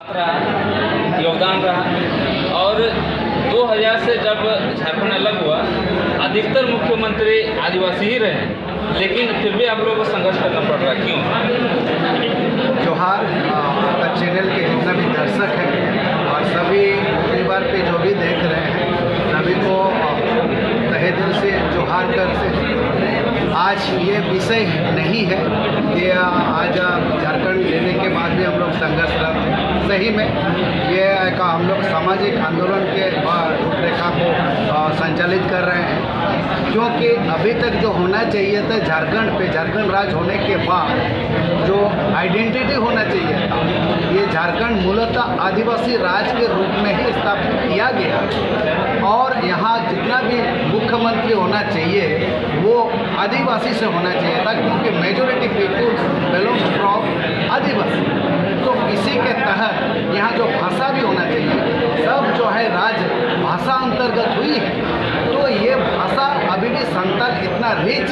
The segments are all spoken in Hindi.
रहा योगदान रहा। और 2000 से जब झारखंड अलग हुआ, अधिकतर मुख्यमंत्री आदिवासी ही रहे, लेकिन फिर भी आप लोगों को संघर्ष करना पड़ रहा है, क्यों? जोहार चैनल के जितना भी दर्शक हैं और सभी परिवार पे जो भी देख रहे हैं, सभी को तहे दिल से जोहार करते हैं। आज ये विषय नहीं है कि आज झारखंड लेने के बाद भी हम लोग संघर्षरत हैं। सही में ये एक हम लोग सामाजिक आंदोलन के रूपरेखा को संचालित कर रहे हैं, क्योंकि अभी तक जो होना चाहिए था झारखंड राज्य होने के बाद जो आइडेंटिटी होना चाहिए था, ये झारखंड मूलतः आदिवासी राज्य के रूप में ही स्थापित किया गया और यहाँ जितना भी मुख्यमंत्री होना चाहिए वो आदिवासी से होना चाहिए था, क्योंकि मेजॉरिटी पीपुल्स बिलोंग फ्रॉम आदिवासी। तो इसी के तहत यहाँ जो भाषा भी होना चाहिए, सब जो है राज्य भाषा अंतर्गत हुई है। तो ये भाषा अभी भी संताल इतना रिच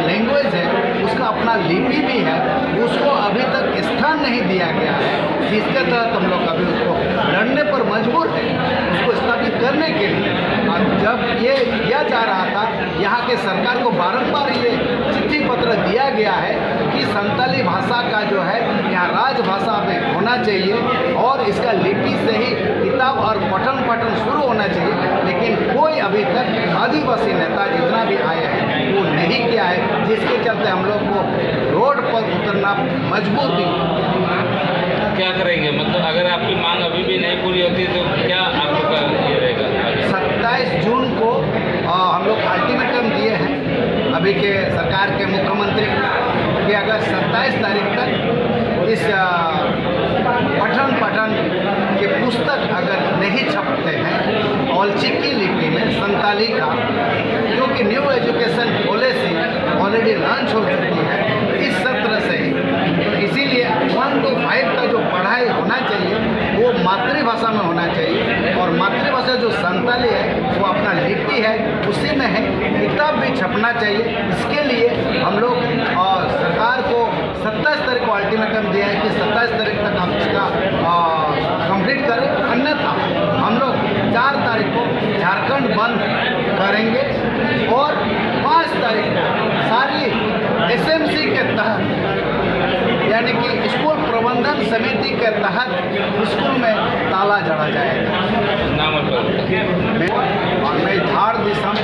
लैंग्वेज है, उसका अपना लिपि भी है, उसको अभी तक स्थान नहीं दिया गया है, जिसके तहत हम लोग अभी उसको लड़ने पर मजबूर हैं, उसको स्थापित करने के लिए। और जब ये किया जा रहा था, यहाँ के सरकार को बारंबार ये चिट्ठी पत्र दिया गया है कि संताली भाषा का जो है यहाँ राजभाषा में होना चाहिए और इसका लिपि से ही किताब और पठन शुरू होना चाहिए, लेकिन कोई अभी तक आदिवासी नेता जितना भी आए हैं वो नहीं किया है, जिसके चलते हम लोग को रोड पर उतरना मजबूर भी। क्या करेंगे? मतलब अगर आपकी मांग अभी भी नहीं पूरी होती तो क्या आपका ये रहेगा? 27 जून को हम लोग अल्टीमेटम दिए हैं अभी के सरकार के मुख्यमंत्री कि अगर 27 तारीख तक इस पठन के पुस्तक अगर नहीं छपते हैं औलचिकी लिपि में संताली का, क्योंकि new education policy already launch हो चुकी है इस सत्र से ही, तो इसीलिए 1 to 5 का जो पढ़ाई होना चाहिए वो मातृभाषा में होना चाहिए। और मातृभाषा जो संताली है वो अपना लिपि है, उसी में है, किताब भी छपना चाहिए। इसके लिए हम लोग सरकार को 27 तारीख को अल्टीमेटम दिया है कि 27 तारीख तक हम इसका कंप्लीट करें, अन्यथा हम लोग 4 तारीख को झारखंड बंद करेंगे और 5 तारीख को सारी एसएमसी के तहत, यानी कि स्कूल प्रबंधन समिति के तहत स्कूल में ताला जड़ा जाएगा। नाम और मैं धार दिसम